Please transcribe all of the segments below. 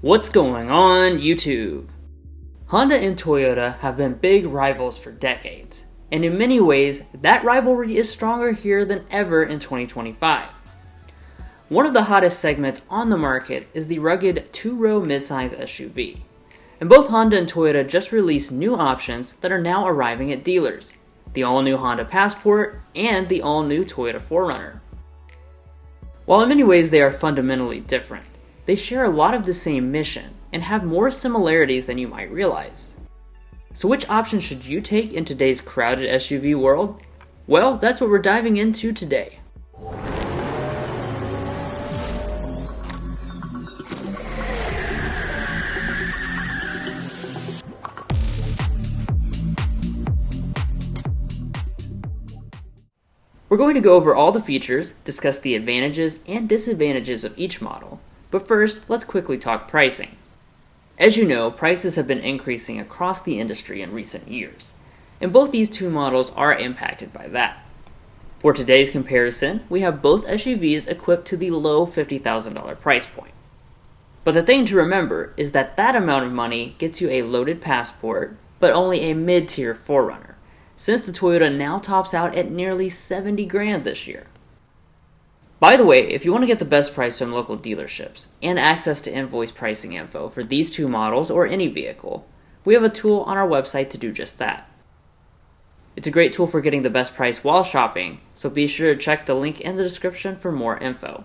What's going on, YouTube? Honda and Toyota have been big rivals for decades, and in many ways, that rivalry is stronger here than ever in 2025. One of the hottest segments on the market is the rugged two-row midsize SUV, and both Honda and Toyota just released new options that are now arriving at dealers, the all-new Honda Passport and the all-new Toyota 4Runner. While in many ways they are fundamentally different, they share a lot of the same mission and have more similarities than you might realize. So which option should you take in today's crowded SUV world? Well, that's what we're diving into today. We're going to go over all the features, discuss the advantages and disadvantages of each model, but first, let's quickly talk pricing. As you know, prices have been increasing across the industry in recent years, and both these two models are impacted by that. For today's comparison, we have both SUVs equipped to the low $50,000 price point. But the thing to remember is that that amount of money gets you a loaded Passport, but only a mid-tier 4Runner, since the Toyota now tops out at nearly $70,000 this year. By the way, if you want to get the best price from local dealerships and access to invoice pricing info for these two models or any vehicle, we have a tool on our website to do just that. It's a great tool for getting the best price while shopping, so be sure to check the link in the description for more info.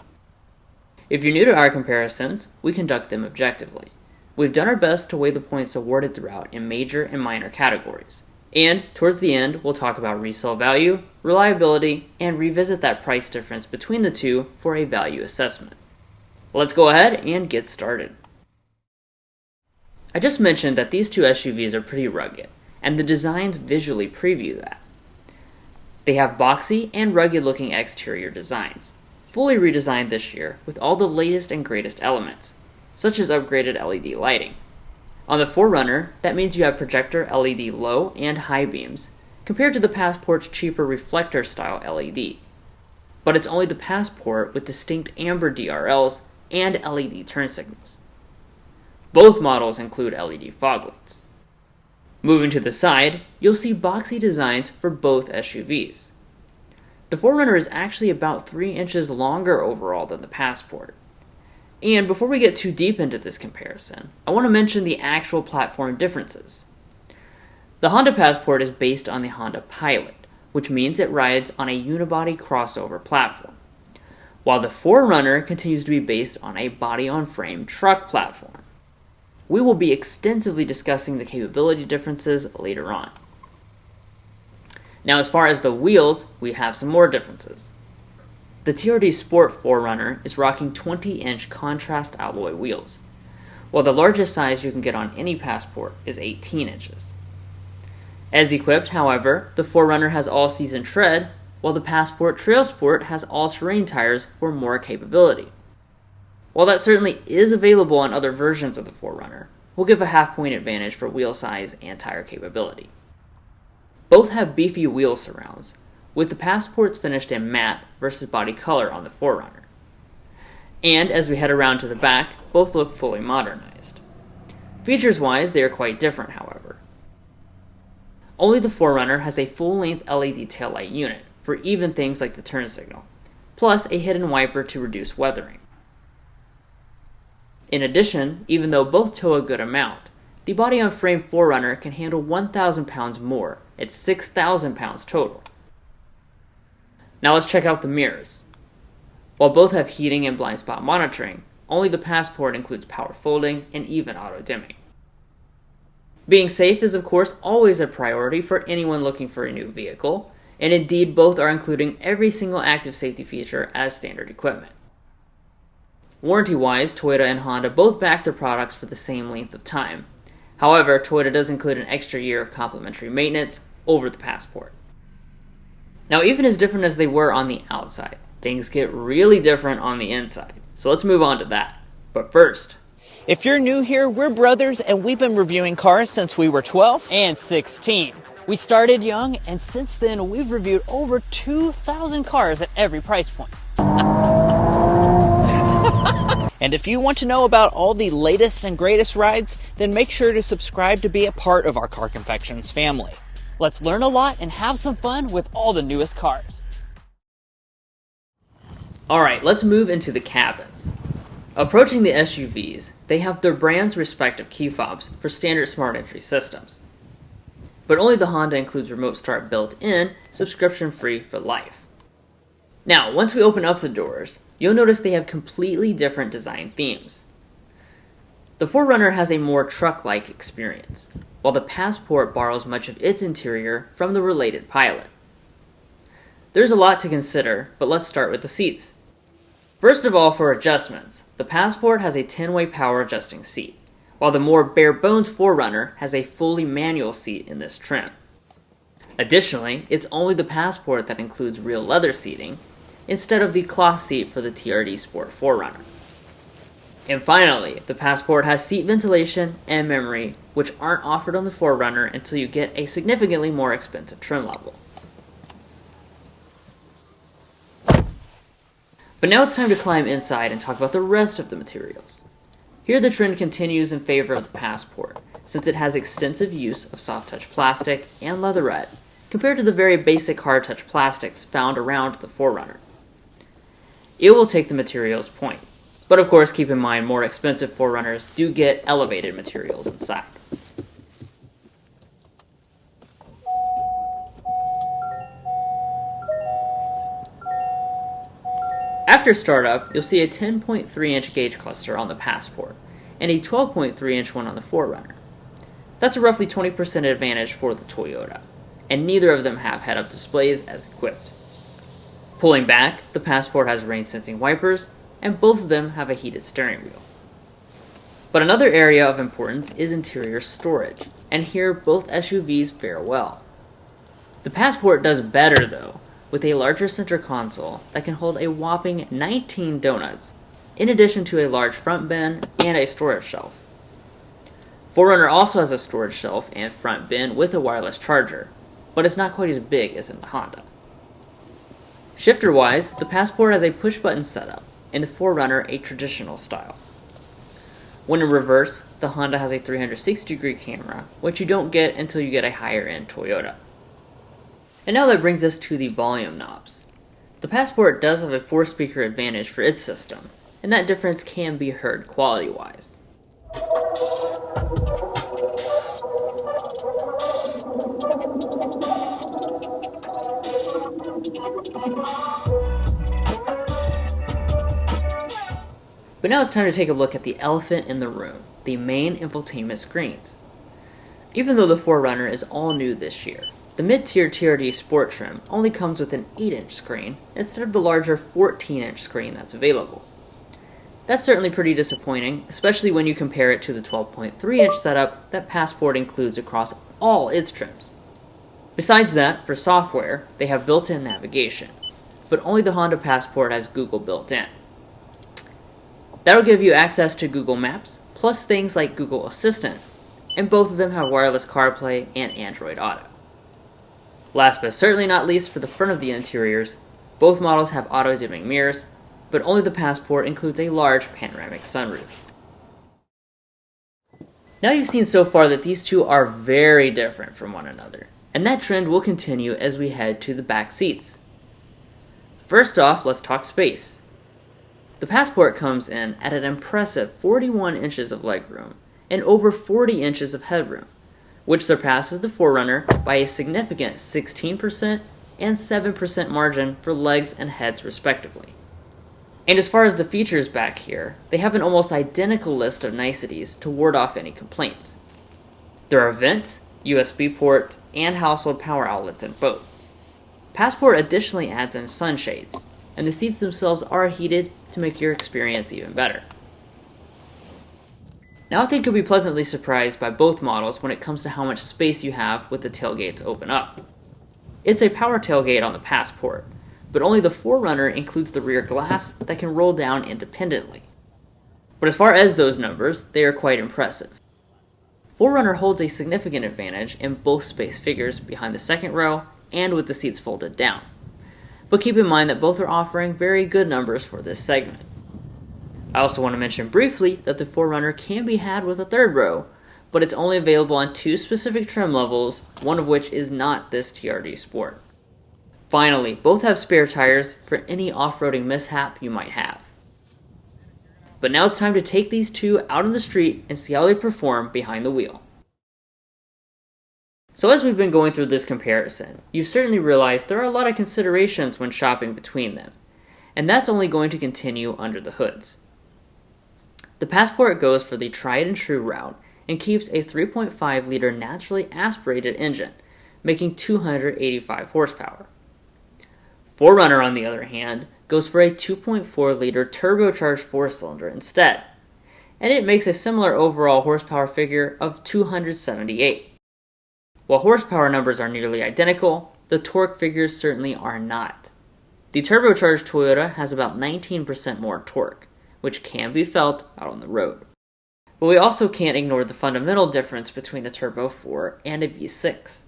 If you're new to our comparisons, we conduct them objectively. We've done our best to weigh the points awarded throughout in major and minor categories. And towards the end, we'll talk about resale value, reliability, and revisit that price difference between the two for a value assessment. Let's go ahead and get started. I just mentioned that these two SUVs are pretty rugged, and the designs visually preview that. They have boxy and rugged looking exterior designs, fully redesigned this year with all the latest and greatest elements, such as upgraded LED lighting. On the 4Runner, that means you have projector LED low and high beams, compared to the Passport's cheaper reflector style LED. But it's only the Passport with distinct amber DRLs and LED turn signals. Both models include LED fog lights. Moving to the side, you'll see boxy designs for both SUVs. The 4Runner is actually about 3 inches longer overall than the Passport. And before we get too deep into this comparison, I want to mention the actual platform differences. The Honda Passport is based on the Honda Pilot, which means it rides on a unibody crossover platform, while the 4Runner continues to be based on a body-on-frame truck platform. We will be extensively discussing the capability differences later on. Now, as far as the wheels, we have some more differences. The TRD Sport 4Runner is rocking 20-inch contrast alloy wheels, while the largest size you can get on any Passport is 18 inches. As equipped, however, the 4Runner has all-season tread, while the Passport TrailSport has all-terrain tires for more capability. While that certainly is available on other versions of the 4Runner, we'll give a half-point advantage for wheel size and tire capability. Both have beefy wheel surrounds, with the Passports finished in matte versus body color on the 4Runner. And as we head around to the back, both look fully modernized. Features-wise, they are quite different, however. Only the 4Runner has a full-length LED taillight unit for even things like the turn signal, plus a hidden wiper to reduce weathering. In addition, even though both tow a good amount, the body-on-frame 4Runner can handle 1,000 pounds more at 6,000 pounds total. Now let's check out the mirrors. While both have heating and blind spot monitoring, only the Passport includes power folding and even auto dimming. Being safe is of course always a priority for anyone looking for a new vehicle, and indeed both are including every single active safety feature as standard equipment. Warranty-wise, Toyota and Honda both back their products for the same length of time. However, Toyota does include an extra year of complimentary maintenance over the Passport. Now, even as different as they were on the outside, things get really different on the inside. So let's move on to that. But first, if you're new here, we're brothers and we've been reviewing cars since we were 12 and 16. We started young, and since then we've reviewed over 2,000 cars at every price point. And if you want to know about all the latest and greatest rides, then make sure to subscribe to be a part of our Car Confections family. Let's learn a lot and have some fun with all the newest cars. Alright, let's move into the cabins. Approaching the SUVs, they have their brand's respective key fobs for standard smart entry systems. But only the Honda includes remote start built in, subscription free for life. Now, once we open up the doors, you'll notice they have completely different design themes. The 4Runner has a more truck-like experience, while the Passport borrows much of its interior from the related Pilot. There's a lot to consider, but let's start with the seats. First of all, for adjustments, the Passport has a 10-way power adjusting seat, while the more bare-bones 4Runner has a fully manual seat in this trim. Additionally, it's only the Passport that includes real leather seating, instead of the cloth seat for the TRD Sport 4Runner. And finally, the Passport has seat ventilation and memory, which aren't offered on the 4Runner until you get a significantly more expensive trim level. But now it's time to climb inside and talk about the rest of the materials. Here the trend continues in favor of the Passport, since it has extensive use of soft touch plastic and leatherette, compared to the very basic hard touch plastics found around the 4Runner. It will take the materials point, but of course keep in mind more expensive 4Runners do get elevated materials inside. After startup, you'll see a 10.3-inch gauge cluster on the Passport, and a 12.3-inch one on the 4Runner. That's a roughly 20% advantage for the Toyota, and neither of them have head-up displays as equipped. Pulling back, the Passport has rain-sensing wipers, and both of them have a heated steering wheel. But another area of importance is interior storage, and here both SUVs fare well. The Passport does better though, with a larger center console that can hold a whopping 19 donuts, in addition to a large front bin and a storage shelf. 4Runner also has a storage shelf and front bin with a wireless charger, but it's not quite as big as in the Honda. Shifter-wise, the Passport has a push-button setup, and the 4Runner a traditional style. When in reverse, the Honda has a 360-degree camera, which you don't get until you get a higher-end Toyota. And now that brings us to the volume knobs. The Passport does have a 4-speaker advantage for its system, and that difference can be heard quality-wise. But now it's time to take a look at the elephant in the room, the main infotainment screens. Even though the 4Runner is all new this year, the mid-tier TRD Sport trim only comes with an 8-inch screen instead of the larger 14-inch screen that's available. That's certainly pretty disappointing, especially when you compare it to the 12.3-inch setup that Passport includes across all its trims. Besides that, for software, they have built-in navigation, but only the Honda Passport has Google built in. That'll give you access to Google Maps, plus things like Google Assistant, and both of them have wireless CarPlay and Android Auto. Last but certainly not least, for the front of the interiors, both models have auto-dimming mirrors, but only the Passport includes a large panoramic sunroof. Now you've seen so far that these two are very different from one another, and that trend will continue as we head to the back seats. First off, let's talk space. The Passport comes in at an impressive 41 inches of legroom and over 40 inches of headroom, which surpasses the 4Runner by a significant 16% and 7% margin for legs and heads respectively. And as far as the features back here, they have an almost identical list of niceties to ward off any complaints. There are vents, USB ports, and household power outlets in both. Passport additionally adds in sunshades, and the seats themselves are heated to make your experience even better. Now I think you'll be pleasantly surprised by both models when it comes to how much space you have with the tailgates open up. It's a power tailgate on the Passport, but only the 4Runner includes the rear glass that can roll down independently. But as far as those numbers, they are quite impressive. 4Runner holds a significant advantage in both space figures behind the second row and with the seats folded down. But keep in mind that both are offering very good numbers for this segment. I also want to mention briefly that the 4Runner can be had with a third row, but it's only available on 2 specific trim levels, one of which is not this TRD Sport. Finally, both have spare tires for any off-roading mishap you might have. But now it's time to take these two out on the street and see how they perform behind the wheel. So as we've been going through this comparison, you've certainly realized there are a lot of considerations when shopping between them, and that's only going to continue under the hoods. The Passport goes for the tried and true route and keeps a 3.5-liter naturally aspirated engine, making 285 horsepower. 4Runner, on the other hand, goes for a 2.4-liter turbocharged 4-cylinder instead, and it makes a similar overall horsepower figure of 278. While horsepower numbers are nearly identical, the torque figures certainly are not. The turbocharged Toyota has about 19% more torque, which can be felt out on the road. But we also can't ignore the fundamental difference between a Turbo 4 and a V6.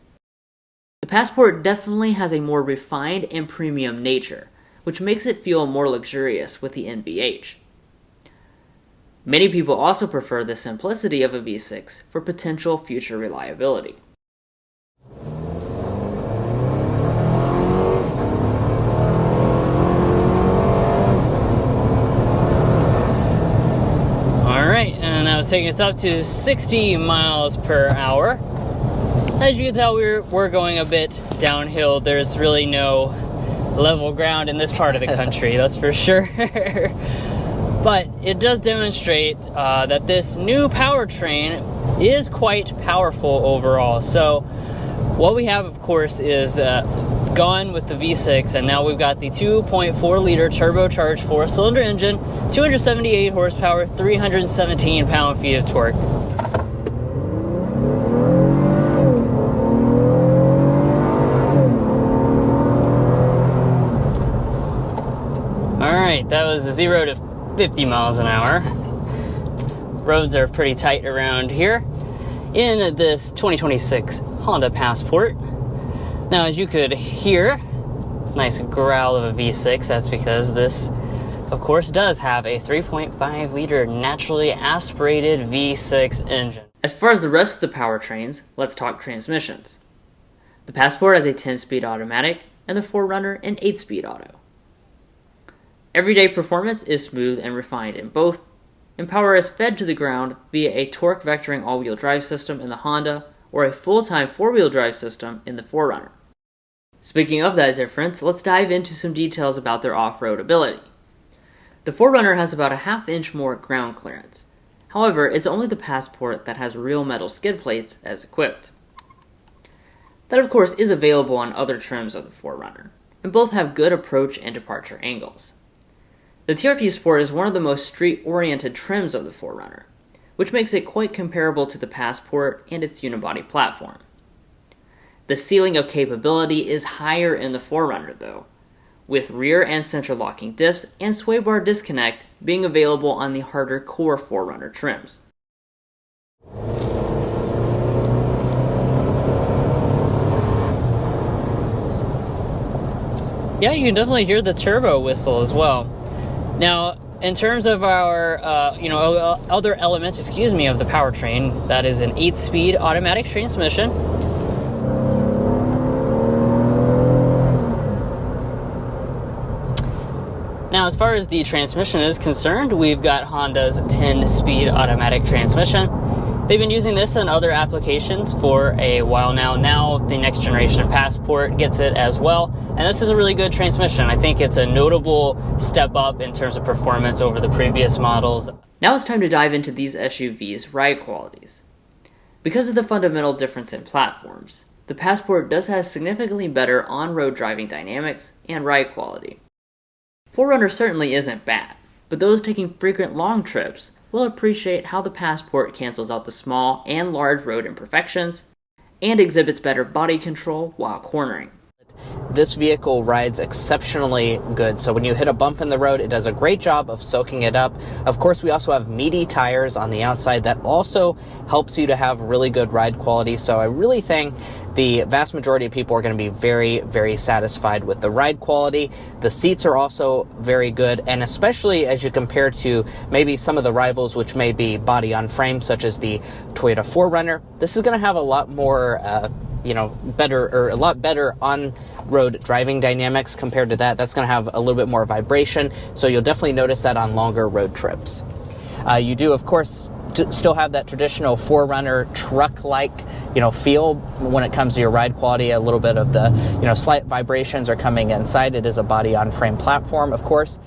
The Passport definitely has a more refined and premium nature, which makes it feel more luxurious with the NVH. Many people also prefer the simplicity of a V6 for potential future reliability. Taking us up to 60 miles per hour. As you can tell, we're going a bit downhill. There's really no level ground in this part of the country, that's for sure. But it does demonstrate that this new powertrain is quite powerful overall. So what we have, of course, is gone with the V6, and now we've got the 2.4-liter turbocharged 4-cylinder engine, 278 horsepower, 317 pound-feet of torque. Alright, that was 0 to 50 miles an hour. Roads are pretty tight around here in this 2026 Honda Passport. Now, as you could hear, nice growl of a V6. That's because this, of course, does have a 3.5-liter naturally aspirated V6 engine. As far as the rest of the powertrains, let's talk transmissions. The Passport has a 10-speed automatic, and the 4Runner an 8-speed auto. Everyday performance is smooth and refined in both, and power is fed to the ground via a torque vectoring all-wheel drive system in the Honda or a full-time 4-wheel drive system in the 4Runner. Speaking of that difference, let's dive into some details about their off-road ability. The 4Runner has about a half-inch more ground clearance. However, it's only the Passport that has real metal skid plates as equipped. That, of course, is available on other trims of the 4Runner, and both have good approach and departure angles. The TRD Sport is one of the most street-oriented trims of the 4Runner, which makes it quite comparable to the Passport and its unibody platform. The ceiling of capability is higher in the 4Runner though, with rear and center locking diffs and sway bar disconnect being available on the harder core 4Runner trims. Yeah, you can definitely hear the turbo whistle as well. Now, in terms of our, other elements, of the powertrain, that is an 8-speed automatic transmission. Now, as far as the transmission is concerned, we've got Honda's 10-speed automatic transmission. They've been using this in other applications for a while now. Now, the next generation Passport gets it as well, and this is a really good transmission. I think it's a notable step up in terms of performance over the previous models. Now it's time to dive into these SUVs' ride qualities. Because of the fundamental difference in platforms, the Passport does have significantly better on-road driving dynamics and ride quality. 4Runner certainly isn't bad, but those taking frequent long trips will appreciate how the Passport cancels out the small and large road imperfections and exhibits better body control while cornering. this vehicle rides exceptionally good. So when you hit a bump in the road, it does a great job of soaking it up. Of course, we also have meaty tires on the outside that also helps you to have really good ride quality. So I really think the vast majority of people are going to be very, very satisfied with the ride quality. The seats are also very good, and especially as you compare to maybe some of the rivals, which may be body on frame, such as the Toyota 4Runner, this is going to have a lot more, a lot better on-road driving dynamics compared to that. That's going to have a little bit more vibration, so you'll definitely notice that on longer road trips. You do, of course, still have that traditional 4Runner truck-like, feel when it comes to your ride quality. A little bit of the, slight vibrations are coming inside. It is a body-on-frame platform, of course.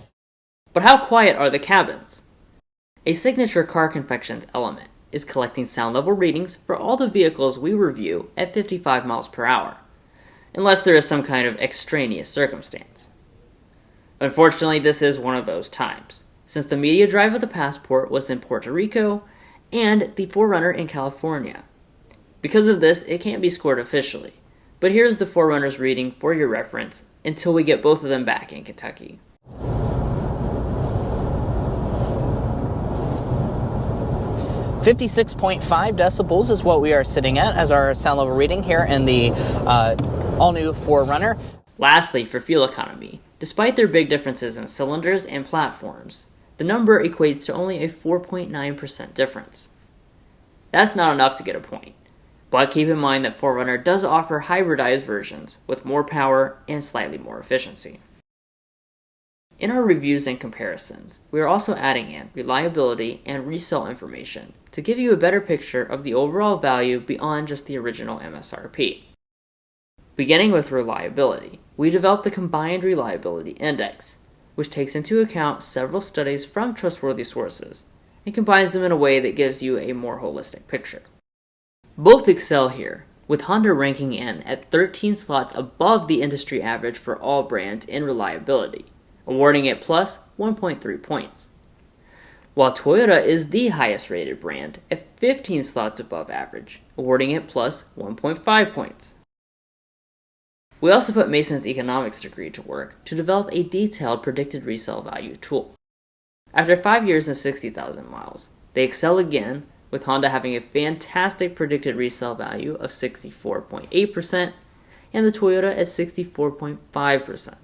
But how quiet are the cabins? A signature Car Confections element is collecting sound level readings for all the vehicles we review at 55 miles per hour, unless there is some kind of extraneous circumstance. Unfortunately, this is one of those times, since the media drive of the Passport was in Puerto Rico and the 4Runner in California. Because of this, it can't be scored officially, but here's the 4Runner's reading for your reference until we get both of them back in Kentucky. 56.5 decibels is what we are sitting at as our sound level reading here in the all-new 4Runner. Lastly, for fuel economy, despite their big differences in cylinders and platforms, the number equates to only a 4.9% difference. That's not enough to get a point, but keep in mind that 4Runner does offer hybridized versions with more power and slightly more efficiency. In our reviews and comparisons, we are also adding in reliability and resale information to give you a better picture of the overall value beyond just the original MSRP. Beginning with reliability, we developed the Combined Reliability Index, which takes into account several studies from trustworthy sources and combines them in a way that gives you a more holistic picture. Both excel here, with Honda ranking in at 13 slots above the industry average for all brands in reliability, awarding it plus 1.3 points, while Toyota is the highest rated brand at 15 slots above average, awarding it plus 1.5 points. We also put Mason's economics degree to work to develop a detailed predicted resale value tool. After 5 years and 60,000 miles, they excel again, with Honda having a fantastic predicted resale value of 64.8% and the Toyota at 64.5%.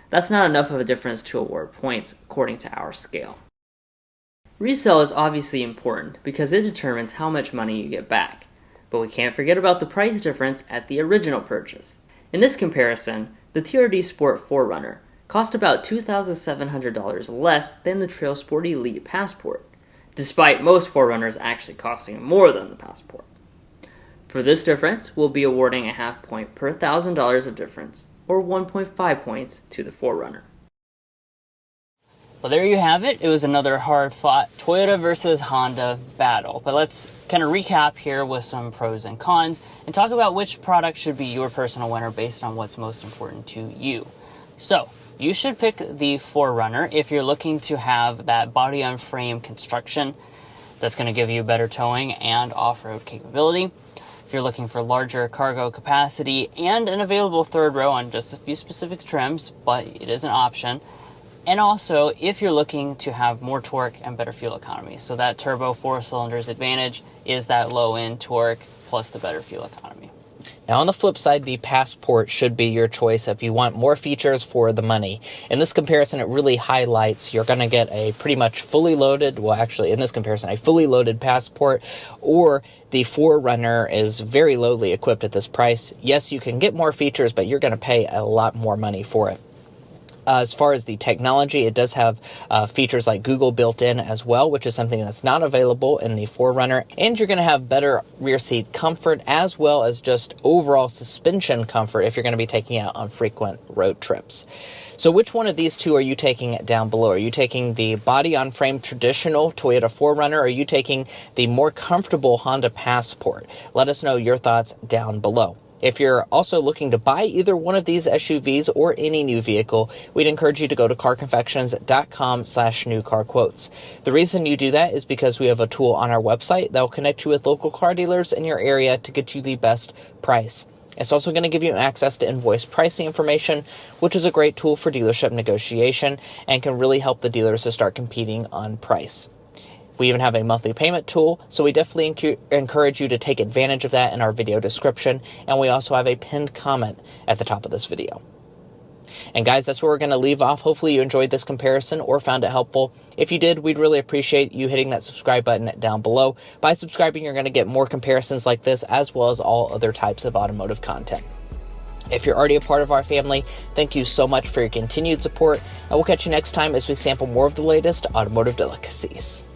That's not enough of a difference to award points according to our scale. Resale is obviously important because it determines how much money you get back, but we can't forget about the price difference at the original purchase. In this comparison, the TRD Sport 4Runner cost about $2,700 less than the TrailSport Elite Passport, despite most 4Runners actually costing more than the Passport. For this difference, we'll be awarding a half point per $1,000 of difference, or 1.5 points to the 4Runner. Well, there you have it. It was another hard-fought Toyota versus Honda battle. But let's kind of recap here with some pros and cons and talk about which product should be your personal winner based on what's most important to you. So, you should pick the 4Runner if you're looking to have that body-on-frame construction that's going to give you better towing and off-road capability. If you're looking for larger cargo capacity and an available third row on just a few specific trims, but it is an option. And also, if you're looking to have more torque and better fuel economy. So that turbo 4 cylinders advantage is that low-end torque plus the better fuel economy. Now, on the flip side, the Passport should be your choice if you want more features for the money. In this comparison, it really highlights you're going to get a pretty much fully loaded, well, actually, in this comparison, a fully loaded Passport, or the 4Runner is very lowly equipped at this price. Yes, you can get more features, but you're going to pay a lot more money for it. As far as the technology, it does have features like Google built in as well, which is something that's not available in the 4Runner. And you're going to have better rear seat comfort as well as just overall suspension comfort if you're going to be taking out on frequent road trips. So which one of these two are you taking down below? Are you taking the body-on-frame traditional Toyota 4Runner, or are you taking the more comfortable Honda Passport? Let us know your thoughts down below. If you're also looking to buy either one of these SUVs or any new vehicle, we'd encourage you to go to carconfections.com/newcarquotes. The reason you do that is because we have a tool on our website that will connect you with local car dealers in your area to get you the best price. It's also going to give you access to invoice pricing information, which is a great tool for dealership negotiation and can really help the dealers to start competing on price. We even have a monthly payment tool, so we definitely encourage you to take advantage of that in our video description, and we also have a pinned comment at the top of this video. And guys, that's where we're going to leave off. Hopefully you enjoyed this comparison or found it helpful. If you did, we'd really appreciate you hitting that subscribe button down below. By subscribing, you're going to get more comparisons like this, as well as all other types of automotive content. If you're already a part of our family, thank you so much for your continued support, and we'll catch you next time as we sample more of the latest automotive delicacies.